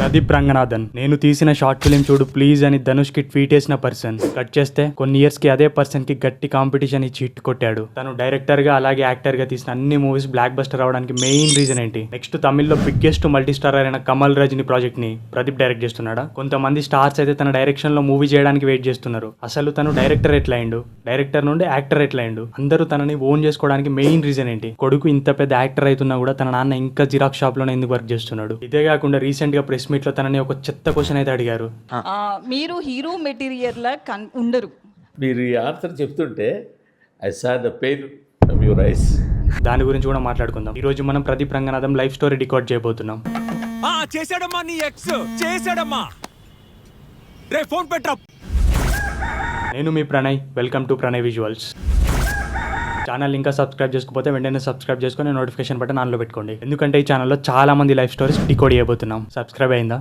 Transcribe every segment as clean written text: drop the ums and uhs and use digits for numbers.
ప్రదీప్ రంగనాథన్ నేను తీసిన short film చూడు ప్లీజ్ అని ధనుష్ కి ట్వీట్ చేసిన పర్సన్ కట్ చేస్తే కొన్ని ఇయర్స్ కి అదే పర్సన్ కి గట్టి కాంపిటీషన్ ఇచ్చి హిట్ కొట్టాడు. తను డైరెక్టర్ గా అలాగే యాక్టర్ గా తీసిన అన్ని మూవీస్ బ్లాక్ బస్టర్ అవడానికి మెయిన్ రీజన్ ఏంటి? నెక్స్ట్ తమిళ్లో బిగ్గెస్ట్ మల్టీ స్టార్ అయిన కమల్ రజనీ ప్రాజెక్ట్ ని ప్రదీప్ డైరెక్ట్ చేస్తున్నాడా? కొంతమంది స్టార్స్ అయితే తన డైరెక్షన్ లో మూవీ చేయడానికి వెయిట్ చేస్తున్నారు. అసలు తను డైరెక్టర్ ఎట్లా అయిండు? డైరెక్టర్ నుండి యాక్టర్ ఎట్లా అయిండు? అందరూ తనని ఓన్ చేసుకోవడానికి మెయిన్ రీజన్ ఏంటి? కొడుకు ఇంత పెద్ద యాక్టర్ అవుతున్నా కూడా తన నాన్న ఇంకా జిరాక్స్ షాప్ లోనే ఎందుకు వర్క్ చేస్తున్నాడు? ఇదే కాకుండా రీసెంట్ గా ప్రెస్ మీట్ లో తనని ఒక చెత్త క్వశ్చన్ అయితే అడిగారు. మీరు హీరో మెటీరియల్ లా ఉండరు. మీరు ఈ ఆన్సర్ చెప్తుంటే I saw the pain from your eyes. దాని గురించి కూడా మాట్లాడుకుందాం. ఈ రోజు మనం Pradeep Ranganatham life story record చేయబోతున్నాం. చేశాడమ్మా నీ ఎక్స్ చేశాడమ్మా. రే ఫోన్ పెట్టరా. నేను మీ Pranay, welcome to Pranay visuals. Channel ఇంకా సబ్స్క్రైబ్ చేసుకోకపోతే వెంటనే సబ్స్క్రైబ్ చేసుకొని నోటిఫికేషన్ బటన్ ఆన్లో పెట్టుకోండి. ఎందుకంటే ఈ ఛానల్లో చాలా మంది లైఫ్ స్టోరీస్ డికోడ్ చేయబోతున్నాం. సబ్స్క్రైబ్ అయిందా?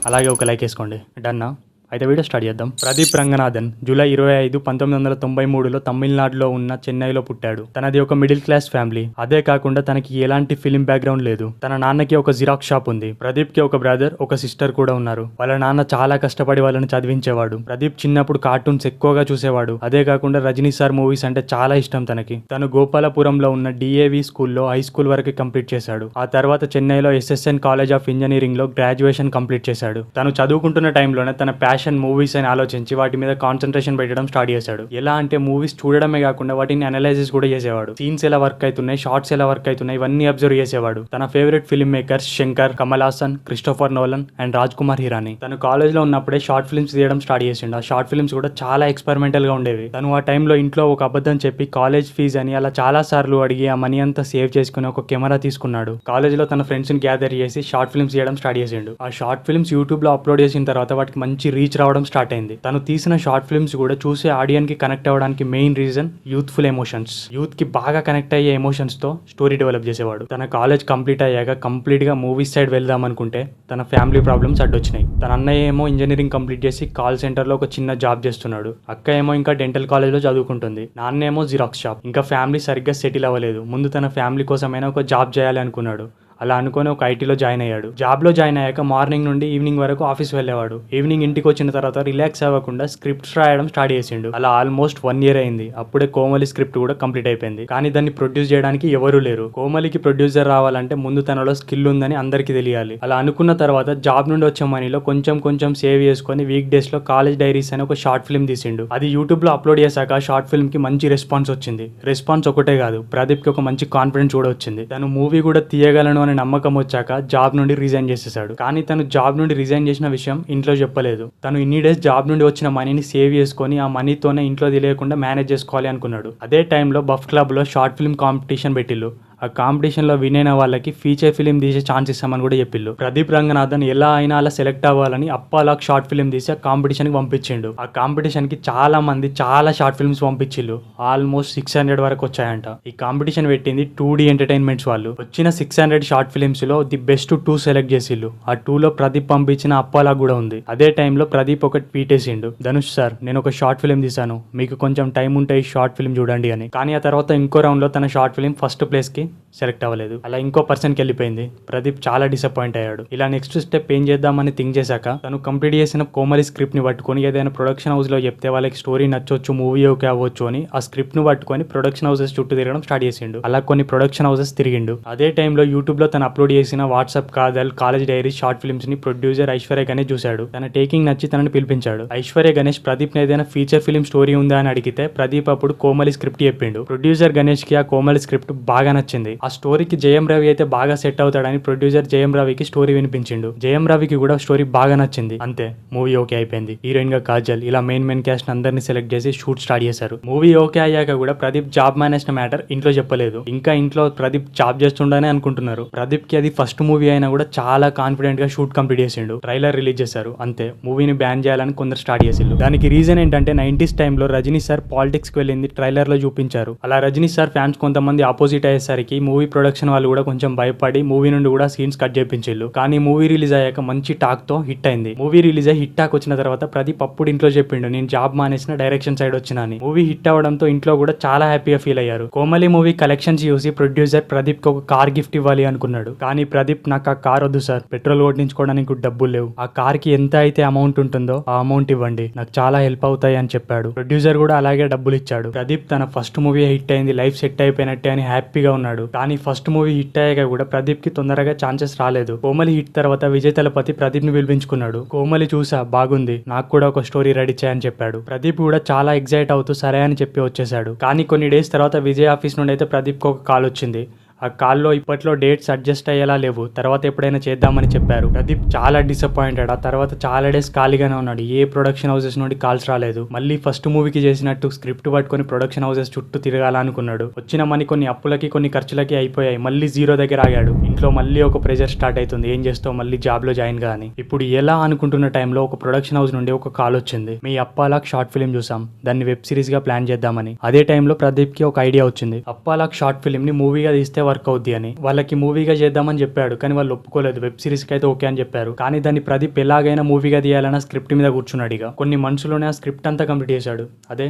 అలాగే ఒక లైక్ వేసుకోండి. డన్నా? అయితే వీడియో స్టార్ట్ చేద్దాం. ప్రదీప్ రంగనాథన్ జూలై 25, 1993లో తమిళనాడులో ఉన్న చెన్నైలో పుట్టాడు. తనది ఒక మిడిల్ క్లాస్ ఫ్యామిలీ. అదే కాకుండా తనకి ఎలాంటి ఫిలిం బ్యాక్గ్రౌండ్ లేదు. తన నాన్నకి ఒక జిరాక్స్ షాప్ ఉంది. ప్రదీప్ కి ఒక బ్రదర్, ఒక సిస్టర్ కూడా ఉన్నారు. వాళ్ళ నాన్న చాలా కష్టపడి వాళ్ళని చదివించేవాడు. ప్రదీప్ చిన్నప్పుడు కార్టూన్స్ ఎక్కువగా చూసేవాడు. అదే కాకుండా రజనీ సార్ మూవీస్ అంటే చాలా ఇష్టం తనకి. తను గోపాలపురంలో ఉన్న డిఏవి స్కూల్లో హై స్కూల్ వరకు కంప్లీట్ చేశాడు. ఆ తర్వాత చెన్నైలో SSN కాలేజ్ ఆఫ్ ఇంజనీరింగ్ లో గ్రాడ్యుయేషన్ కంప్లీట్ చేశాడు. తను చదువుకుంటున్న టైంలోనే తన మూవీస్ అని ఆలోచించి వాటి మీద కాన్సన్ట్రేషన్ పెట్టడం స్టార్ట్ చేశాడు. ఎలా అంటే మూవీస్ చూడడమే కాకుండా వాటిని అనలైసిస్ కూడా చేసేవాడు. సీన్స్ ఎలా వర్క్ అవుతున్నాయి, షార్ట్స్ ఎలా వర్క్ అవుతున్నాయి, ఇవన్నీ అబ్జర్వ్ చేసేవాడు. తన favourite film makers Shankar, Kamal Haasan, Christopher Nolan and Raj Kumar Hirani. తను కాలేజ్ లో ఉన్నప్పుడే షార్ట్ ఫిల్మ్స్ తీయడం స్టార్ట్ చేసిండు. ఆ షార్ట్ ఫిల్మ్స్ కూడా చాలా ఎక్స్పెరిమెంటల్ గా ఉండేవి. తను ఆ టైంలో ఇంట్లో ఒక అబద్ధం చెప్పి కాలేజ్ ఫీజ్ అని అలా చాలా సార్లు అడిగి ఆ మనీ అంతా సేవ్ చేసుకుని ఒక కెమెరా తీసుకున్నాడు. కాలేజ్ లో తన ఫ్రెండ్స్ ని గ్యాదర్ చేసి షార్ట్ ఫిల్మ్స్ చేయడం స్టార్ట్ చేసిండు. ఆ షార్ట్ ఫిల్మ్స్ యూట్యూబ్ లో అప్లోడ్ చేసిన తర్వాత వాటికి మంచి రీచ్ రావడం స్టార్ట్ అయింది. తను తీసిన షార్ట్ ఫిల్మ్స్ కూడా చూసే ఆడియన్స్ కి కనెక్ట్ అవ్వడానికి main reason youthful emotions. Youth కి బాగా కనెక్ట్ అయ్యే ఎమోషన్స్ తో స్టోరీ డెవలప్ చేసేవాడు. తన కాలేజ్ కంప్లీట్ అయ్యాక కంప్లీట్ గా మూవీస్ సైడ్ వెళ్దాం అనుకుంటే తన ఫ్యామిలీ ప్రాబ్లమ్స్ అడ్డొచ్చినాయి. తన అన్నయ్య ఏమో ఇంజనీరింగ్ కంప్లీట్ చేసి కాల్ సెంటర్ లో ఒక చిన్న జాబ్ చేస్తున్నాడు. అక్క ఏమో ఇంకా డెంటల్ కాలేజ్ లో చదువుకుంటుంది. నాన్న ఏమో జిరాక్స్ షాప్. ఇంకా ఫ్యామిలీ సరిగ్గా సెటిల్ అవ్వలేదు. ముందు తన ఫ్యామిలీ కోసమైనా ఒక జాబ్ చేయాలి అనుకున్నాడు. అలా అనుకుని ఒక ఐటీలో జాయిన్ అయ్యాడు. జాబ్లో జాయిన్ అయ్యాక మార్నింగ్ నుండి ఈవినింగ్ వరకు ఆఫీస్ వెళ్ళేవాడు. ఈవినింగ్ ఇంటికి వచ్చిన తర్వాత రిలాక్స్ అవ్వకుండా స్క్రిప్ట్స్ రాయడం స్టార్ట్ చేసిండు. అలా ఆల్మోస్ట్ 1 year అయింది. అప్పుడే కోమలి స్క్రిప్ట్ కూడా కంప్లీట్ అయిపోయింది. కానీ దాన్ని ప్రొడ్యూస్ చేయడానికి ఎవరూ లేరు. కోమలికి ప్రొడ్యూసర్ రావాలంటే ముందు తనలో స్కిల్ ఉందని అందరికీ తెలియాలి. అలా అనుకున్న తర్వాత జాబ్ నుండి వచ్చే మనీలో కొంచెం సేవ్ చేసుకుని వీక్ డేస్ లో కాలేజ్ డైరీస్ అని ఒక షార్ట్ ఫిల్మ్ తీసిండు. అది యూట్యూబ్ లో అప్లోడ్ చేశాక షార్ట్ ఫిల్మ్ కి మంచి రెస్పాన్స్ వచ్చింది. రెస్పాన్స్ ఒకటే కాదు, ప్రదీప్ కి ఒక మంచి కాన్ఫిడెన్స్ కూడా వచ్చింది. తను మూవీ కూడా తీయగలను నమ్మకం వచ్చాక జాబ్ నుండి రిజైన్ చేసేసాడు. కానీ తను జాబ్ నుండి రిజైన్ చేసిన విషయం ఇంట్లో చెప్పలేదు. తను ఇన్ని డేస్ జాబ్ నుండి వచ్చిన మనీని సేవ్ చేసుకొని ఆ మనీతోనే ఇంట్లో తెలియకుండా మేనేజ్ చేసుకోవాలి అనుకున్నాడు. అదే టైంలో బఫ్ క్లబ్ లో షార్ట్ ఫిల్మ్ కాంపిటీషన్ పెట్టిల్లు. ఆ కాంపిటీషన్ లో విన్ అయిన వాళ్ళకి ఫీచర్ ఫిలిం తీసే ఛాన్స్ ఇస్తామని కూడా చెప్పిల్లు. ప్రదీప్ రంగనాథన్ ఎలా అయినా అలా సెలెక్ట్ అవ్వాలని అప్పాలాక్ షార్ట్ ఫిలిం తీసి ఆ కాంపిటీషన్ కి పంపించిండు. ఆ కాంపిటీషన్ కి చాలా మంది చాలా షార్ట్ ఫిల్మ్స్ పంపించిల్లు. ఆల్మోస్ట్ 600 వరకు వచ్చాయంట. ఈ కాంపిటీషన్ పెట్టింది 2D ఎంటర్టైన్మెంట్స్ వాళ్ళు. వచ్చిన 600 షార్ట్ ఫిలిమ్స్ లో ది బెస్ట్ 2 సెలెక్ట్ చేసిల్లు. ఆ 2లో ప్రదీప్ పంపించిన అప్పాలాక్ కూడా ఉంది. అదే టైంలో ప్రదీప్ ఒక ట్వీట్ వేసిండు, ధనుష్ సార్ నేను ఒక షార్ట్ ఫిలిం తీసాను, మీకు కొంచెం టైం ఉంటే ఈ షార్ట్ ఫిలిం చూడండి అని. కానీ ఆ తర్వాత ఇంకో రౌండ్ లో తన షార్ట్ ఫిలిం ఫస్ట్ ప్లేస్ కి సెలెక్ట్ అవ్వలేదు. అలా ఇంకో పర్సన్కి వెళ్ళిపోయింది. ప్రదీప్ చాలా డిసప్పాయింట్ అయ్యాడు. ఇలా నెక్స్ట్ స్టెప్ ఏం చేద్దామని థింక్ చేశాక తను కంప్లీట్ చేసిన కోమలి స్క్రిప్ట్ ని పట్టుకొని ఏదైనా ప్రొడక్షన్ హౌస్ లో చెప్తే వాళ్ళకి స్టోరీ నచ్చొచ్చు, మూవీ ఓకే అవ్వచ్చు అని ఆ స్క్రిప్ట్ ను పట్టుకొని ప్రొడక్షన్ హౌసెస్ చుట్టూ తిరగడం స్టార్ట్ చేసిండు. అలా కొన్ని ప్రొడక్షన్ హౌసెస్ తిరిగిండు. అదే టైంలో యూట్యూబ్ లో తను అప్లోడ్ చేసిన WhatsApp Kadhal, college diary short films ని ప్రొడ్యూసర్ ఐశ్వర్య గణేష్ చూశాడు. తన టేకింగ్ నచ్చి తనని పిలిపించాడు. ఐశ్వర్య గణేష్ ప్రదీప్ ని ఏదైనా ఫీచర్ ఫిల్మ్ స్టోరీ ఉందా అని అడిగితే ప్రదీప్ అప్పుడు కోమలి స్క్రిప్ట్ చెప్పిండు. ప్రొడ్యూసర్ గణేష్ కి ఆ కోమలి స్క్రిప్ట్ బాగా నచ్చింది. ఆ స్టోరీకి జయం రవి అయితే బాగా సెట్ అవుతాడని ప్రొడ్యూసర్ జయం రవికి స్టోరీ వినిపించిండు. జయం రవికి కూడా స్టోరీ బాగా నచ్చింది. అంతే, మూవీ ఓకే అయిపోయింది. హీరోయిన్ గా కాజల్, ఇలా మెయిన్ క్యాస్ట్ అందరినీ సెలెక్ట్ చేసి షూట్ స్టార్ట్ చేశారు. మూవీ ఓకే అయ్యాక కూడా ప్రదీప్ జాబ్ మానేసిన మ్యాటర్ ఇంట్లో చెప్పలేదు. ఇంకా ఇంట్లో ప్రదీప్ జాబ్ చేస్తుండనే అనుకుంటున్నారు. ప్రదీప్ కి అది ఫస్ట్ మూవీ అయినా కూడా చాలా కాన్ఫిడెంట్ గా షూట్ కంప్లీట్ చేసిండు. ట్రైలర్ రిలీజ్ చేశారు. అంతే, మూవీని బ్యాన్ చేయాలని కొందరు స్టార్ట్ చేసిండు. దానికి రీజన్ ఏంటంటే 90s టైంలో రజనీ సార్ పాలిటిక్స్ కి వెళ్ళింది ట్రైలర్ లో చూపించారు. అలా రజనీ సార్ ఫ్యాన్స్ కొంతమంది ఆపోజిట్ అయ్యేసరికి మూవీ ప్రొడక్షన్ వాళ్ళు కూడా కొంచెం భయపడి మూవీ నుండి కూడా సీన్స్ కట్ చేయించిల్లు. కానీ మూవీ రిలీజ్ అయ్యాక మంచి టాక్ తో హిట్ అయింది. మూవీ రిలీజ్ అయ్యి హిట్ టాక్ వచ్చిన తర్వాత ప్రదీప్ అప్పుడు ఇంట్లో చెప్పిండు, నేను జాబ్ మానేసిన డైరెక్షన్ సైడ్ వచ్చినా అని. మూవీ హిట్ అవడంతో ఇంట్లో కూడా చాలా హ్యాపీగా ఫీల్ అయ్యారు. కోమలి మూవీ కలెక్షన్స్ చూసి ప్రొడ్యూసర్ ప్రదీప్ కి ఒక కార్ గిఫ్ట్ ఇవ్వాలి అనుకున్నాడు. కానీ ప్రదీప్, నాకు ఆ కార్ వద్దు సార్, పెట్రోల్ కొట్టించుకోవడానికి డబ్బులు లేవు, ఆ కార్ కి ఎంత అయితే అమౌంట్ ఉంటుందో ఆ అమౌంట్ ఇవ్వండి, నాకు చాలా హెల్ప్ అవుతాయి అని చెప్పాడు. ప్రొడ్యూసర్ కూడా అలాగే డబ్బులు ఇచ్చాడు. ప్రదీప్ తన ఫస్ట్ మూవీ హిట్ అయింది, లైఫ్ సెట్ అయిపోయినట్టే అని హ్యాపీగా ఉన్నాడు. కానీ ఫస్ట్ మూవీ హిట్ అయ్యాక కూడా ప్రదీప్ కి తొందరగా ఛాన్సెస్ రాలేదు. కోమలి హిట్ తర్వాత విజయ్ తలపతి ప్రదీప్ ని పిలిపించుకున్నాడు. కోమలి చూసా, బాగుంది, నాకు కూడా ఒక స్టోరీ రెడీ చేయని చెప్పాడు. ప్రదీప్ కూడా చాలా ఎగ్జైట్ అవుతూ సరే అని చెప్పి వచ్చేసాడు. కానీ కొన్ని డేస్ తర్వాత విజయ్ ఆఫీస్ నుండి అయితే ప్రదీప్ కి ఒక కాల్ వచ్చింది. ఆ కాల్లో ఇప్పట్లో డేట్స్ అడ్జస్ట్ అయ్యేలా లేవు, తర్వాత ఎప్పుడైనా చేద్దామని చెప్పారు. ప్రదీప్ చాలా డిసప్పాయింటెడ్. ఆ తర్వాత చాలా డేస్ ఖాళీగానే ఉన్నాడు. ఏ ప్రొడక్షన్ హౌసెస్ నుండి కాల్స్ రాలేదు. మళ్ళీ ఫస్ట్ మూవీకి చేసినట్టు స్క్రిప్ట్ పట్టుకొని ప్రొడక్షన్ హౌసెస్ చుట్టూ తిరగాలనుకున్నాడు. వచ్చిన మనీ కొన్ని అప్పులకి కొన్ని ఖర్చులకి అయిపోయాయి. మళ్ళీ జీరో దగ్గర ఆగాడు. ఇంట్లో మళ్ళీ ఒక ప్రెజర్ స్టార్ట్ అవుతుంది, ఏం చేస్తావు మళ్ళీ జాబ్ లో జాయిన్ గా అని. ఇప్పుడు ఎలా అనుకుంటున్న టైంలో ఒక ప్రొడక్షన్ హౌస్ నుండి ఒక కాల్ వచ్చింది. మీ అప్పాలాక్ షార్ట్ ఫిల్మ్ చూసాం, దాన్ని వెబ్ సిరీస్ గా ప్లాన్ చేద్దామని. అదే టైంలో ప్రదీప్ కి ఒక ఐడియా వచ్చింది. అప్పాలాక్ షార్ట్ ఫిల్మ్ ని మూవీగా తీస్తే వర్క్ అవుద్ది అని. వాళ్ళకి మూవీగా చేద్దామని చెప్పాడు, కానీ వాళ్ళు ఒప్పుకోలేదు. వెబ్ సిరీస్ కి అయితే ఓకే అని చెప్పారు. కానీ దాన్ని ప్రదీప్ ఎలాగైనా మూవీగా తీయాలన్న స్క్రిప్ట్ మీద కూర్చున్నాడు. ఇక కొన్ని మంత్స్లోనే ఆ స్క్రిప్ట్ అంతా కంప్లీట్ చేశాడు. అదే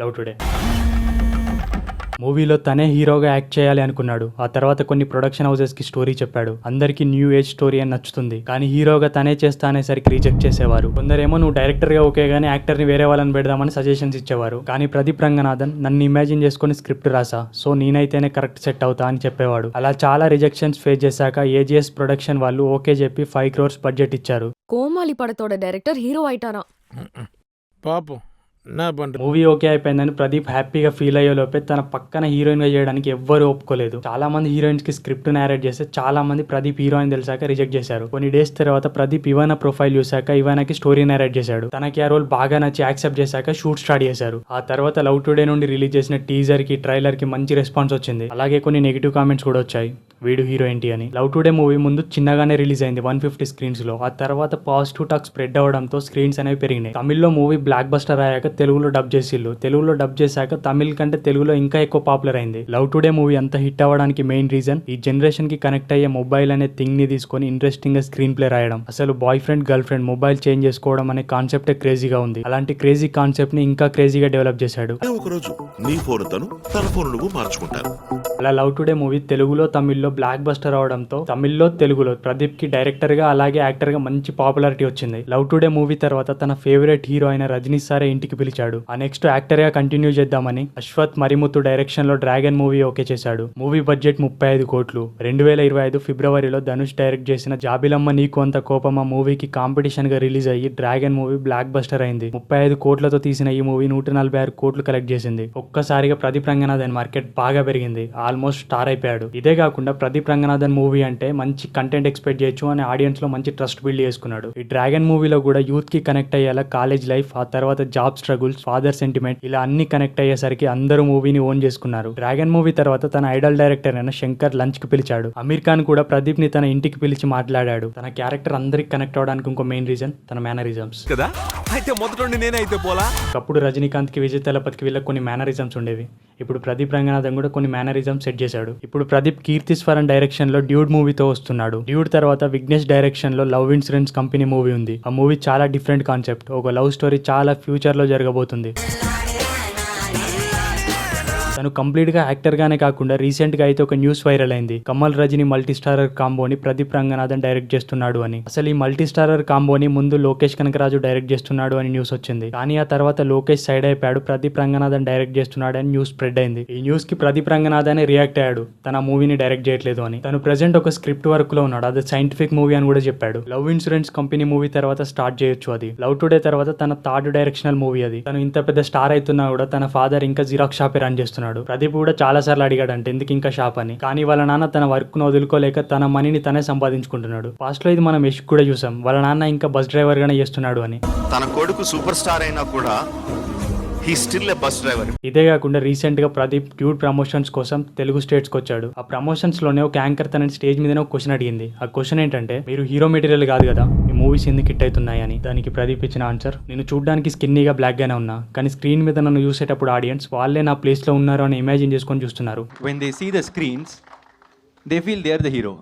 లవ్ టుడే. మూవీలో తనే హీరోగా యాక్ట్ చేయాలి అనుకున్నాడు. ఆ తర్వాత కొన్ని ప్రొడక్షన్ హౌసెస్ కి స్టోరీ చెప్పాడు. అందరికి న్యూ ఏజ్ స్టోరీ అని నచ్చుతుంది, కానీ హీరోగా తనే చేస్తా అనేసరికి రిజెక్ట్ చేసేవారు. కొందరేమో నువ్వు డైరెక్టర్ గా ఓకే గానీ యాక్టర్ ని వేరే వాళ్ళని పెడదామని సజెషన్స్ ఇచ్చేవారు. కానీ ప్రదీప్ రంగనాథన్, నన్ను ఇమాజిన్ చేసుకుని స్క్రిప్ట్ రాసా, సో నేనైతేనే కరెక్ట్ సెట్ అవుతా అని చెప్పేవాడు. అలా చాలా రిజెక్షన్స్ ఫేస్ చేశాక ఏజిఎస్ ప్రొడక్షన్ వాళ్ళు ఓకే చెప్పి 5 crores బడ్జెట్ ఇచ్చారు. கோமாளி படத்தோட டைரக்டர் ஹீரோ ஆயிட்டாராம். பாப்போம் என்ன பண்ற. మూవీ ఓకే అయిపోయిందని ప్రదీప్ హ్యాపీగా ఫీల్ అయ్యే లోపే తన పక్కన హీరోయిన్ గా చేయడానికి ఎవ్వరు ఒప్పుకోలేదు. చాలా మంది హీరోయిన్స్ కి స్క్రిప్ట్ నేరేట్ చేస్తే చాలా మంది ప్రదీప్ హీరోయిన్ తెలిసాక రిజెక్ట్ చేశారు. కొన్ని డేస్ తర్వాత ప్రదీప్ ఇవానా ప్రొఫైల్ చూసాక ఇవానాకి స్టోరీ నేరేట్ చేశాడు. తనకి ఆ రోల్ బాగా నచ్చి యాక్సెప్ట్ చేశాక షూట్ స్టార్ట్ చేశారు. ఆ తర్వాత లవ్ టుడే నుండి రిలీజ్ చేసిన టీజర్ కి ట్రైలర్ కి మంచి రెస్పాన్స్ వచ్చింది. అలాగే కొన్ని నెగిటివ్ కామెంట్స్ కూడా వచ్చాయి, వీడు హీరో ఏంటి అని. లవ్ టుడే మూవీ ముందు చిన్నగానే రిలీజ్ అయింది 150 స్క్రీన్స్ లో. ఆ తర్వాత పాజిటివ్ టాక్ స్ప్రెడ్ అవడంతో స్క్రీన్స్ అనేవి పెరిగినాయి. తమిళ్లో మూవీ బ్లాక్ బస్టర్ అయ్యాక తెలుగులో డబ్ చేసిల్లు. తెలుగులో డబ్ చేశాక తమిళ్ కంటే తెలుగులో ఇంకా ఎక్కువ పాపులర్ అయింది. లవ్ టుడే మూవీ అంత హిట్ అవ్వడానికి మెయిన్ రీజన్ ఈ జనరేషన్ కి కనెక్ట్ అయ్యే మొబైల్ అనే థింగ్ ని తీసుకొని ఇంట్రెస్టింగ్ గా స్క్రీన్ ప్లే రాయడం. అసలు boy friend girl friend mobile change చేసుకోవడం అనే కాన్సెప్టే క్రేజీగా ఉంది. అలాంటి క్రేజీ కాన్సెప్ట్ ని ఇంకా క్రేజీగా డెవలప్ చేశాడు. ఒకరోజు నీ ఫోన్ తను, తన ఫోన్ నువ్వు మార్చుకుంటారు. అలా లవ్ టుడే మూవీ తెలుగులో తమిళ్లో బ్లాక్ బస్టర్ అవడంతో తమిళ్లో తెలుగులో ప్రదీప్ కి డైరెక్టర్ గా అలాగే యాక్టర్ గా మంచి పాపులారిటీ వచ్చింది. లవ్ టుడే మూవీ తర్వాత తన ఫేవరెట్ హీరో అయిన రజనీ సారే ఇంటికి పిలిచాడు. ఆ నెక్స్ట్ యాక్టర్ గా కంటిన్యూ చేద్దామని అశ్వత్ మరిముత్తు డైరెక్షన్ లో డ్రాగన్ మూవీ ఓకే చేశాడు. మూవీ బడ్జెట్ 35 కోట్లు. 2025 ఫిబ్రవరిలో ధనుష్ డైరెక్ట్ చేసిన జాబిలమ్మ నీకు అంత కోపమా మూవీకి కాంపిటీషన్ గా రిలీజ్ అయ్యి డ్రాగన్ మూవీ బ్లాక్ బస్టర్ అయింది. 35 కోట్లతో తీసిన ఈ మూవీ 146 కోట్లు కలెక్ట్ చేసింది. ఒక్కసారిగా ప్రదీప్ రంగనాథన్ మార్కెట్ బాగా పెరిగింది. ఆల్మోస్ట్ స్టార్ అయిపోయాడు. ఇదే కాకుండా ప్రదీప్ రంగనాథన్ మూవీ అంటే మంచి కంటెంట్ ఎక్స్పెక్ట్ చేయొచ్చు అని ఆడియన్స్ లో మంచి ట్రస్ట్ బిల్డ్ చేసుకున్నాడు. ఈ డ్రాగన్ మూవీలో కూడా యూత్ కి కనెక్ట్ అయ్యేలా కాలేజ్ లైఫ్, ఆ తర్వాత జాబ్ స్ట్రగుల్స్, ఫాదర్ సెంటిమెంట్ ఇలా అన్ని కనెక్ట్ అయ్యేసరికి అందరూ మూవీని ఓన్ చేసుకున్నారు. డ్రాగన్ మూవీ తర్వాత తన ఐడల్ డైరెక్టర్ అయిన శంకర్ లంచ్ కి పిలిచాడు. అమీర్ ఖాన్ కూడా ప్రదీప్ ని తన ఇంటికి పిలిచి మాట్లాడాడు. తన క్యారెక్టర్ అందరికి కనెక్ట్ అవడానికి ఇంకో మెయిన్ రీజన్ తన మేనరిజమ్స్ కదా. అయితే మొదటి నేనే అయితే పోలా. ఒకప్పుడు రజనీకాంత్ కి విజయ్ తలపతికి వీళ్ళకి కొన్ని మేనరిజమ్స్ ఉండేవి. ఇప్పుడు ప్రదీప్ రంగనాథన్ కూడా కొన్ని మేనరిజం సెట్ చేశాడు. ఇప్పుడు ప్రదీప్ కీర్తిస్వరన్ డైరెక్షన్ లో డ్యూడ్ మూవీతో వస్తున్నాడు. డ్యూడ్ తర్వాత విఘ్నేష్ డైరెక్షన్ లో లవ్ ఇన్సూరెన్స్ కంపెనీ మూవీ ఉంది. ఆ మూవీ చాలా డిఫరెంట్ కాన్సెప్ట్. ఒక లవ్ స్టోరీ చాలా ఫ్యూచర్ లో జరగబోతుంది. తను కంప్లీట్ గా యాక్టర్ గానే కాకుండా రీసెంట్ గా అయితే ఒక న్యూస్ వైరల్ అయింది. కమల్ రజనీ మల్టీ స్టారర్ కాంబోని ప్రదీప్ రంగనాథన్ డైరెక్ట్ చేస్తున్నాడు అని. అసలు ఈ మల్టీ స్టారర్ కాంబోని ముందు లోకేష్ కనకరాజు డైరెక్ట్ చేస్తున్నాడు అని న్యూస్ వచ్చింది. కానీ ఆ తర్వాత లోకేష్ సైడ్ అయిపోయాడు, ప్రదీప్ రంగనాథన్ డైరెక్ట్ చేస్తున్నాడు అని న్యూస్ స్ప్రెడ్ అయింది. ఈ న్యూస్ కి ప్రదీప్ రంగనాథన్ రియాక్ట్ అయ్యాడు, తన మూవీని డైరెక్ట్ చేయట్లేదు అని. తను ప్రెసెంట్ ఒక స్క్రిప్ట్ వర్క్ లో ఉన్నాడు, అది సైంటిఫిక్ మూవీ అని కూడా చెప్పాడు. లవ్ ఇన్సూరెన్స్ కంపెనీ మూవీ తర్వాత స్టార్ట్ చేయొచ్చు అది. లవ్ టుడే తర్వాత తన థర్డ్ డైరెక్షనల్ మూవీ అది. తను ఇంత పెద్ద స్టార్ అవుతున్నా కూడా తన ఫాదర్ ఇంకా జిరాక్స్ షాప్ రన్ చేస్తున్నాడు. ప్రదీప్ కూడా చాలా సార్లు అడిగాడంటే ఎందుకు ఇంకా షాప్ అని. కానీ వాళ్ళ నాన్న తన వర్క్ ను వదులుకోలేక తన మనీని తనే సంపాదించుకుంటున్నాడు. పాస్ట్ లో ఇది మనం యష్ కూడా చూసాం, వాళ్ళ నాన్న ఇంకా బస్ డ్రైవర్ గానే చేస్తున్నాడు అని. తన కొడుకు సూపర్ స్టార్ అయినా కూడా he still a bus driver. ఇదే కాకుండా రీసెంట్ గా ప్రదీప్ డ్యూడ్ ప్రమోషన్స్ కోసం తెలుగు స్టేట్స్ కి వచ్చాడు. ఆ ప్రమోషన్స్ లోనే ఒక యాంకర్ తన స్టేజ్ మీద ఒక క్వశ్చన్ అడిగింది. ఆ క్వశ్చన్ ఏంటంటే, మీరు హీరో మెటీరియల్ కాదు కదా, ఈ మూవీస్ ఎందుకు హిట్ అవుతున్నాయి అని. దానికి ప్రదీప్ ఇచ్చిన ఆన్సర్, నేను చూడడానికి స్కిన్నీగా బ్లాక్ గానే ఉన్నా, కానీ స్క్రీన్ మీద నన్ను చూసేటప్పుడు ఆడియన్స్ వాళ్ళే నా ప్లేస్ లో ఉన్నారు అని ఇమాజిన్ చేసుకొని చూస్తున్నారు. When they see the screens, they feel they're the hero.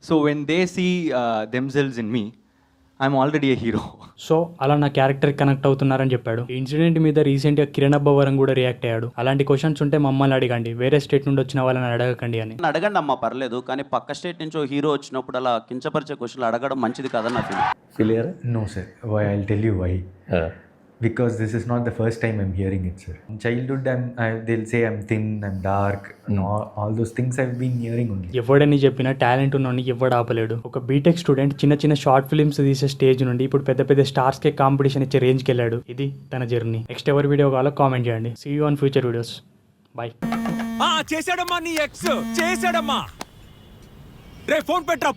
So when they see themselves in me, I'm already a hero. So అలా నా క్యారెక్టర్ కనెక్ట్ అవుతున్నారని చెప్పాడు. ఈ ఇన్సిడెంట్ మీద రీసెంట్గా కిరణ్ అబ్బవరం కూడా రియాక్ట్ అయ్యాడు. అలాంటి క్వశ్చన్స్ ఉంటే మమ్మల్ని అడగండి, వేరే స్టేట్ నుండి వచ్చిన వాళ్ళని అడగకండి అని. నన్ను అడగండి అమ్మా, పర్లేదు, కానీ పక్క స్టేట్ నుంచి హీరో వచ్చినప్పుడు అలా కించపరిచే క్వశ్చన్లు అడగడం మంచిది కాదని నా ఫీలింగ్. ఫీల్ అయ్యారా? No, sir. Why? I'll tell you why. Because this is not the first time I'm hearing it, sir. In childhood, they'll say I'm thin, I'm dark, and all those things I've been hearing only. ఎవడని చెప్పినా talent ఉన్నోని ఎవడు ఆపలేడు. ఒక BTech student చిన్న చిన్న short films తీసే stage నుండి ఇప్పుడు పెద్ద పెద్ద స్టార్స్కే కాంపిటీషన్ ఇచ్చే రేంజ్కి వెళ్ళాడు. ఇది తన జర్నీ. నెక్స్ట్ ఎవరి వీడియో కావాలో కామెంట్ చేయండి. See you on future videos. Bye. చేశాడమ్మా నీ ఎక్స్ చేశాడమ్మా. రే ఫోన్ పెట్టరా.